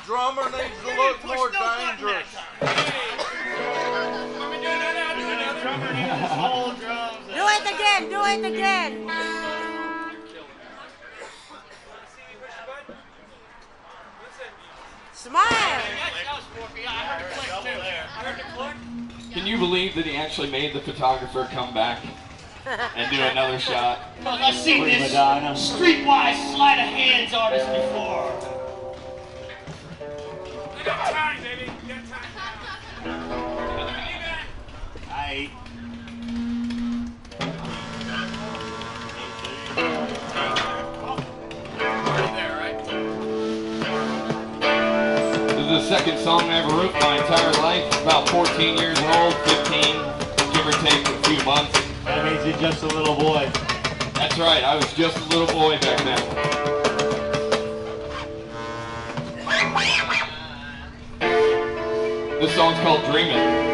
drummer needs to look more dangerous. Do it again, do it again. Smile. Can you believe that he actually made the photographer come back and do another shot? Look, I've seen this streetwise sleight of hands artist before. You got time, baby. You got time. Aye. This is the second song I ever wrote my entire life. About 14 years old, 15, give or take a few months. That means you're just a little boy. That's right, I was just a little boy back then. This song's called Dreamin'.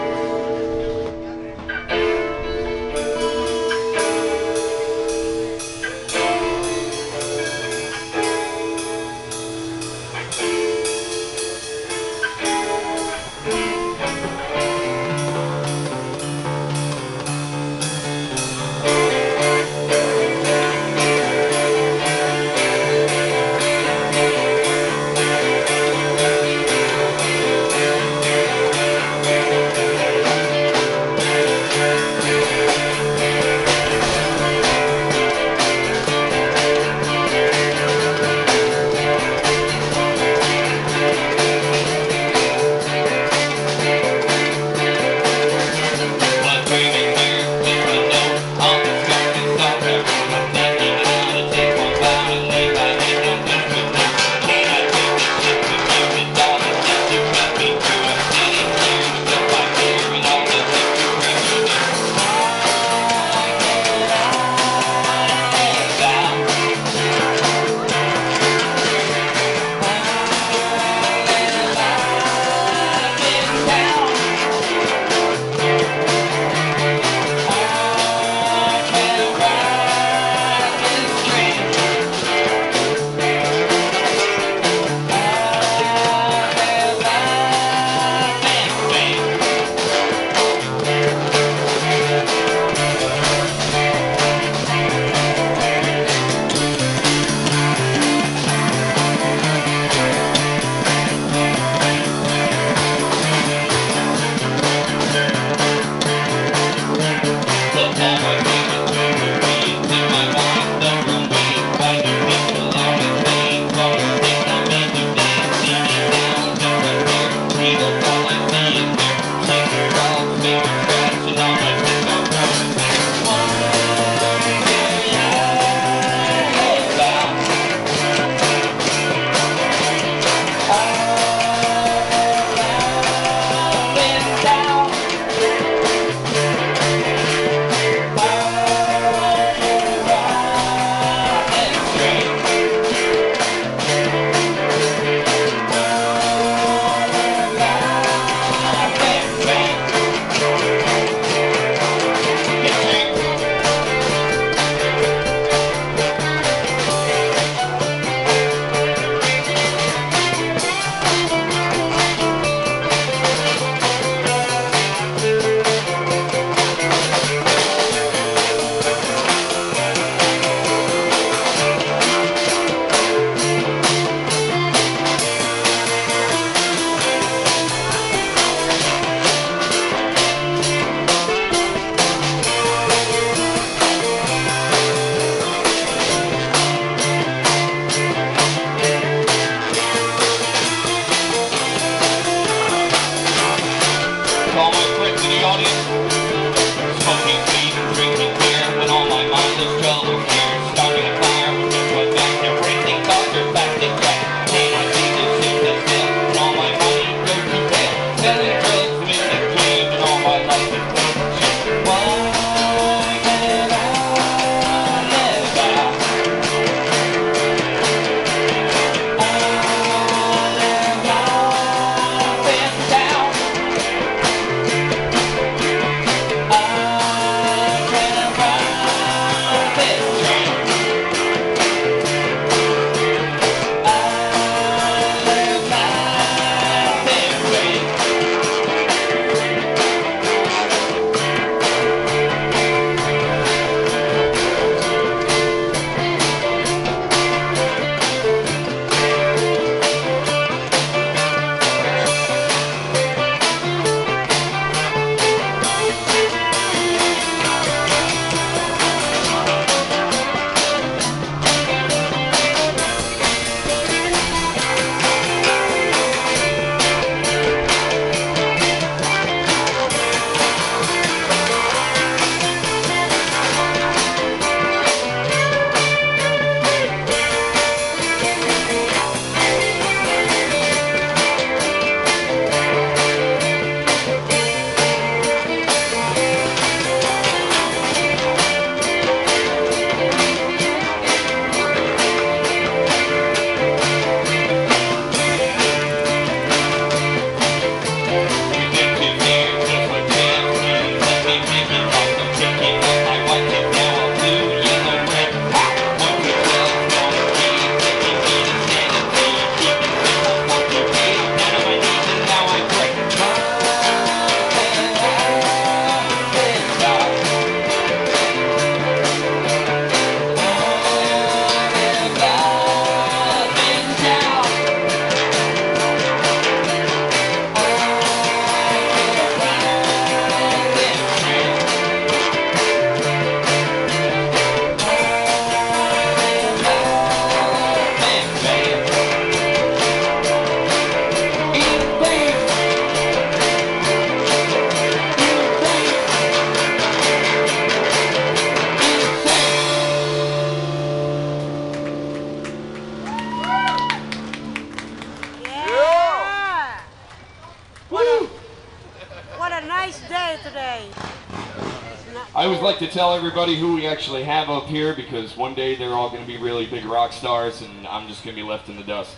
I always like to tell everybody who we actually have up here because one day they're all going to be really big rock stars and I'm just going to be left in the dust.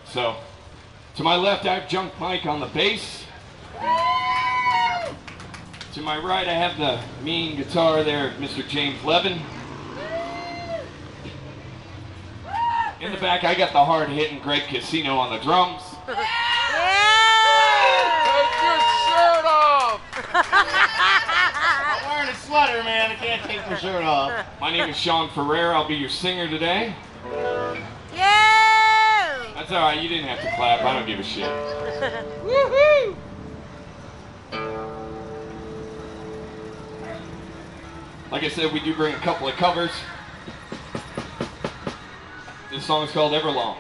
So, to my left I have Junk Mike on the bass. To my right I have the mean guitar there, Mr. James Levin. In the back I got the hard-hitting Greg Casino on the drums. Take your shirt off! I'm wearing a sweater, man. I can't take my shirt off. My name is Sean Ferrer. I'll be your singer today. Yeah! That's alright, you didn't have to clap. I don't give a shit. Woohoo! Like I said, we do bring a couple of covers. This song is called Everlong.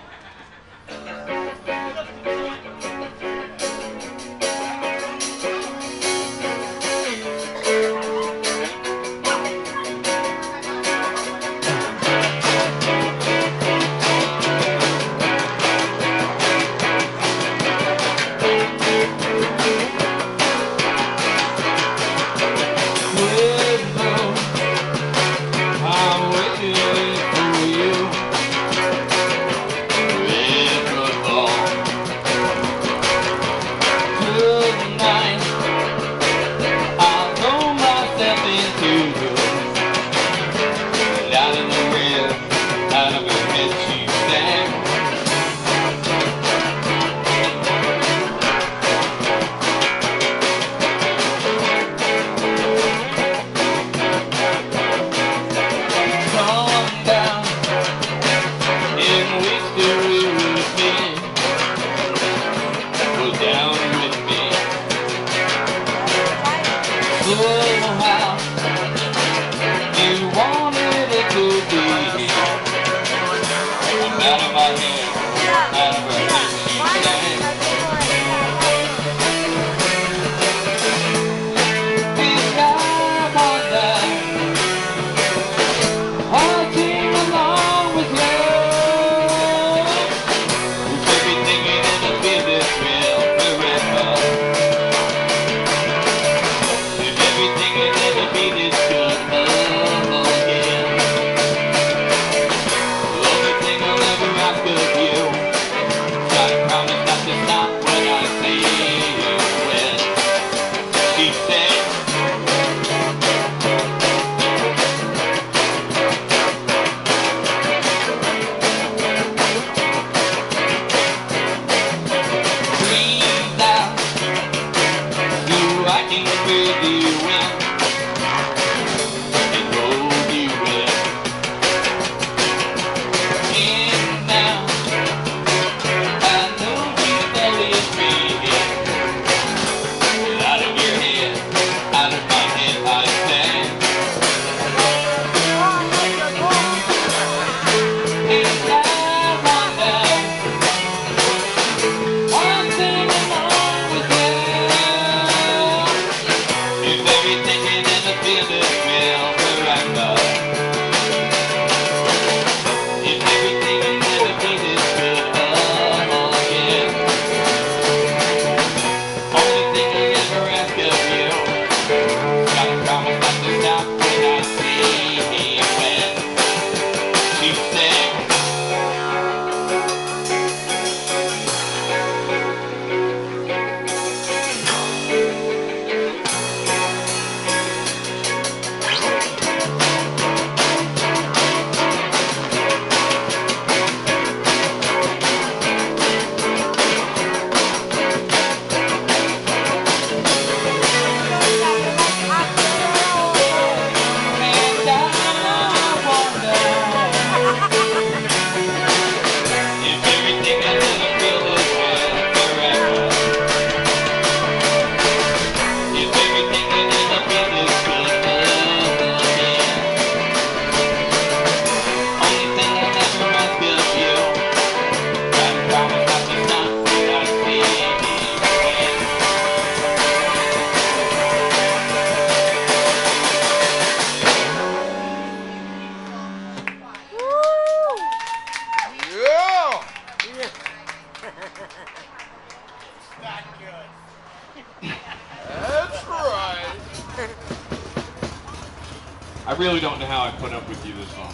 really don't know how I put up with you this long.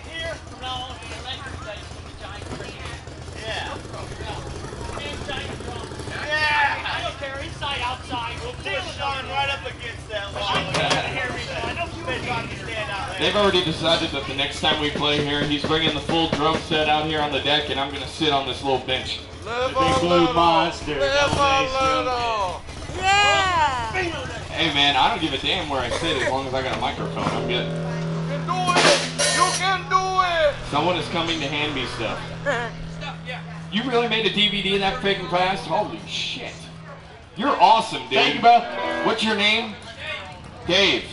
Here? No, the electric place from the giant tree. Yeah. And giant drum. Yeah. I don't care, inside, outside. We'll push Sean right up against that wall. I know you've been trying to stand out there. They've already decided that the next time we play here, he's bringing the full drum set out here on the deck, and I'm going to sit on this little bench. Live Big a blue little. monster. Live Double a bass drum little. Yeah! Hey man, I don't give a damn where I sit as long as I got a microphone. I'm good. You can do it. You can do it. Someone is coming to hand me stuff. You really made a DVD that freaking fast? Holy shit. You're awesome, dude. Thank you, bro. What's your name? Dave.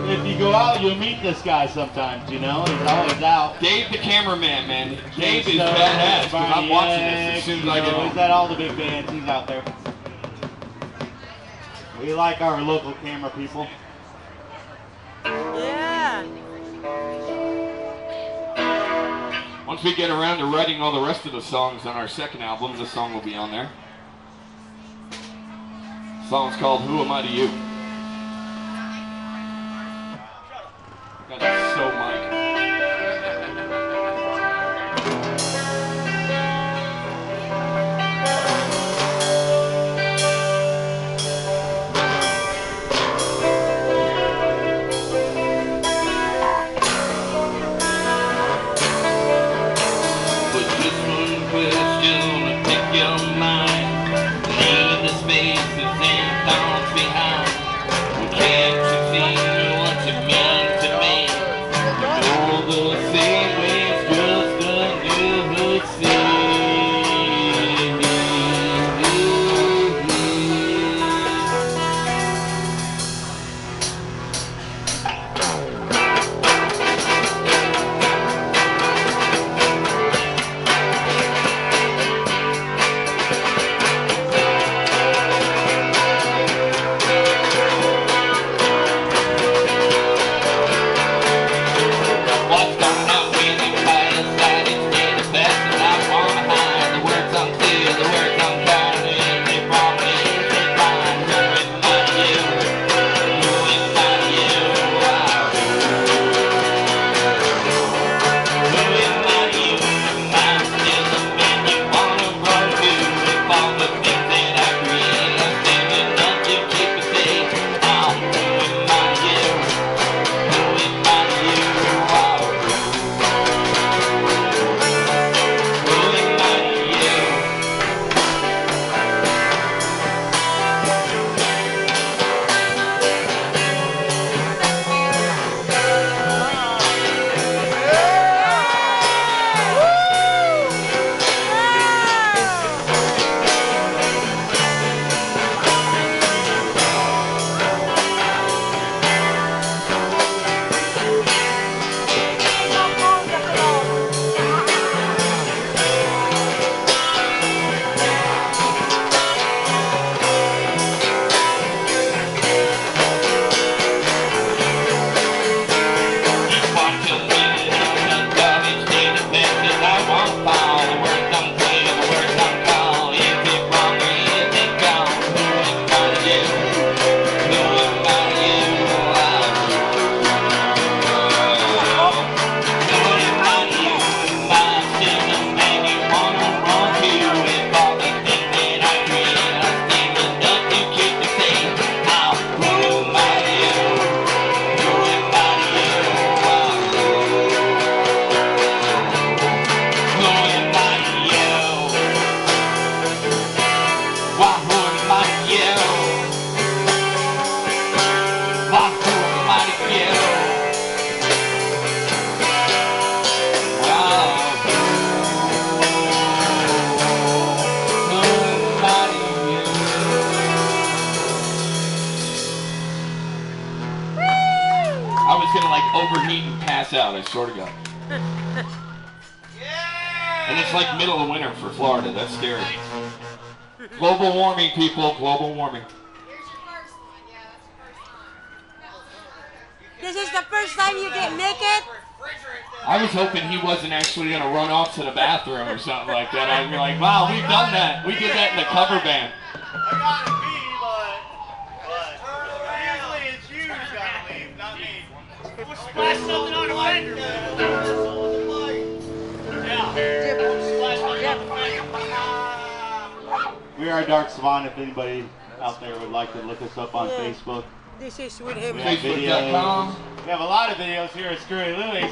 If you go out, you'll meet this guy sometimes, you know? He's always out. Dave the cameraman, man. Dave is badass because I'm watching this as soon as I get He's home. at all the big bands. He's out there. We like our local camera people. Yeah! Once we get around to writing all the rest of the songs on our second album, this song will be on there. The song's called Who Am I to You? God, that's so Mike. But just one question to pick your mind. Leave the spaces and thoughts behind. Well, can't you see what you mean to me? All the same way, it's just a neighborhood city. What's going on with you? Inside instead of passing, I wanna hide. The words I'm clear, the words I'm kind, and they wrong, and they fine. Who am I to you? Who am I to you? Who am I to you? I'm still the man you wanna run to. If all the things that I create are still enough to keep me safe. Oh, who am I to you? Who am I to you? I was gonna like overheat and pass out, I swear to God. And it's like middle of winter for Florida, that's scary. Global warming, people, global warming. This is the first time you get naked? I was hoping he wasn't actually gonna run off to the bathroom or something like that. I'd be like, wow, we've done that. We did that in the cover band. gotta be, but usually it's you who's gotta leave, not me. We'll splash something on the fender, man. We are Dark Savant. If anybody out there would like to look us up on Facebook. This is with him. We have Facebook.com. We have a lot of videos here at Screwy Louie's.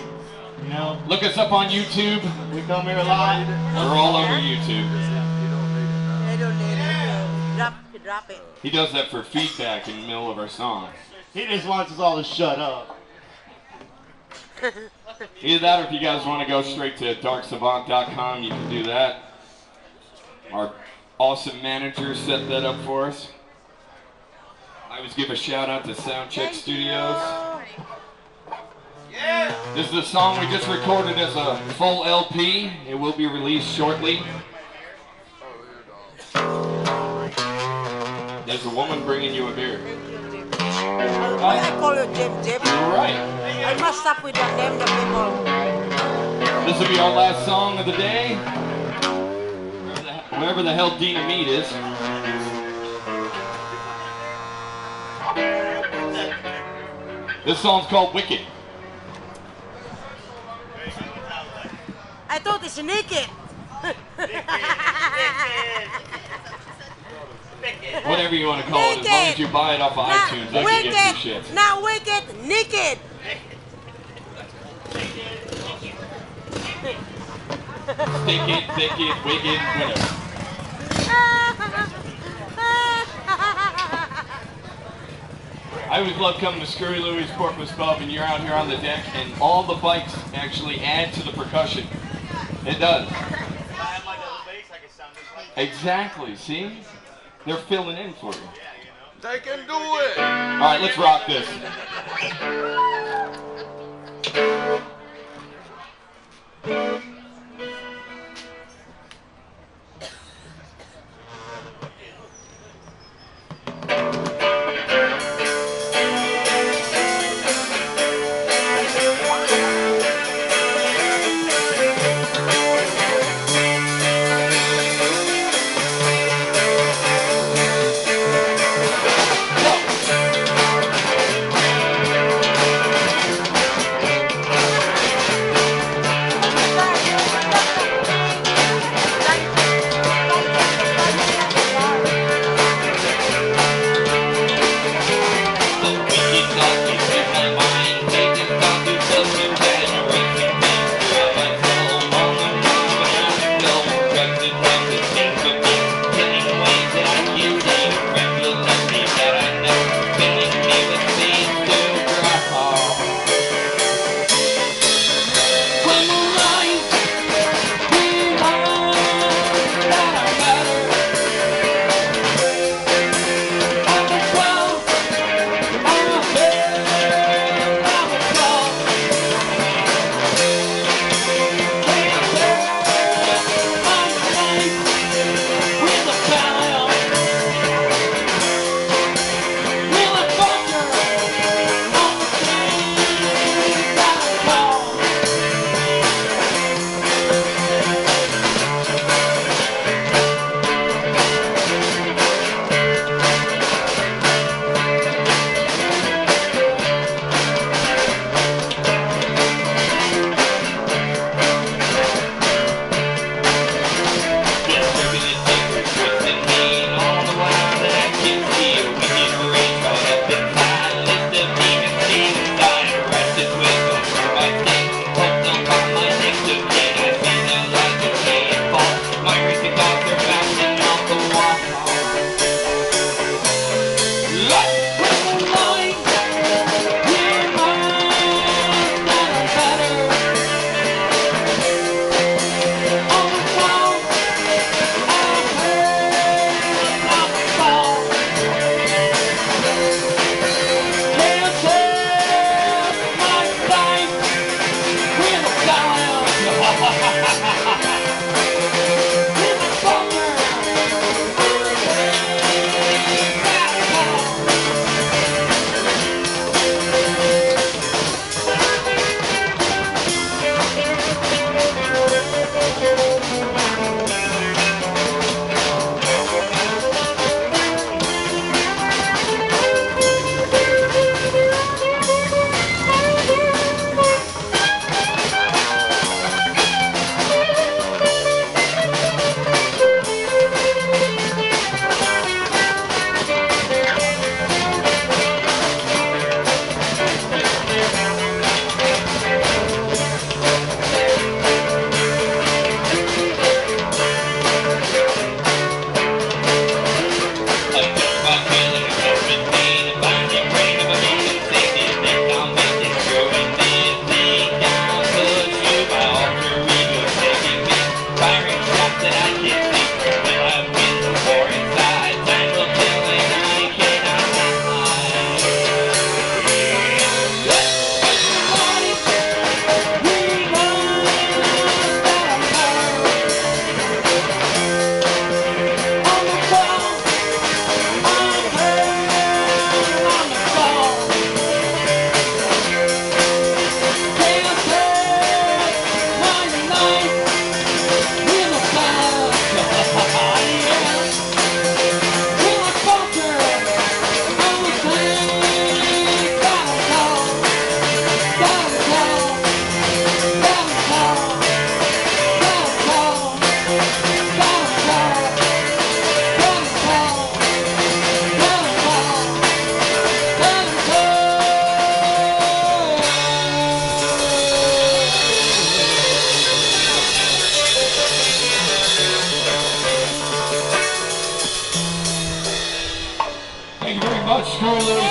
You know, Look us up on YouTube. we come here a lot. We're all over YouTube. I don't need it. Drop it. He does that for feedback in the middle of our songs. He just wants us all to shut up. Either that or if you guys want to go straight to darksavant.com, you can do that. Our awesome manager set that up for us. I always give a shout out to Soundcheck Studios. This is a song we just recorded as a full LP. It will be released shortly. There's a woman bringing you a beer. I call you Jim. You're right. I must stop with that name, the people. This will be our last song of the day. Wherever the hell Dina Mead is. This song's called Wicked. I thought it's naked. Whatever you want to call it, as long as you buy it off of iTunes, I can get two shits. Not wicked, naked. Stick it, thick it, wicked, whatever. I always love coming to Screwy Louie's Porpoise Pub and you're out here on the deck and all the bikes actually add to the percussion. It does. Exactly, see? They're filling in for you. They can do it. Alright, let's rock this.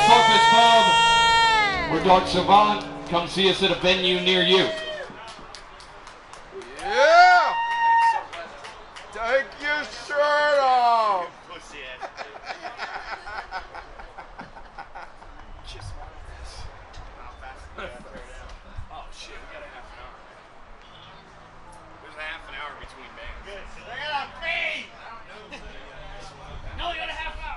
Corpus Pub. We're Dark Savant. Come see us at a venue near you. Yeah! Take your shirt off! Oh shit, we got a half an hour. There's a half an hour between bands. Good, so they're gonna pay! No, you got a half an hour.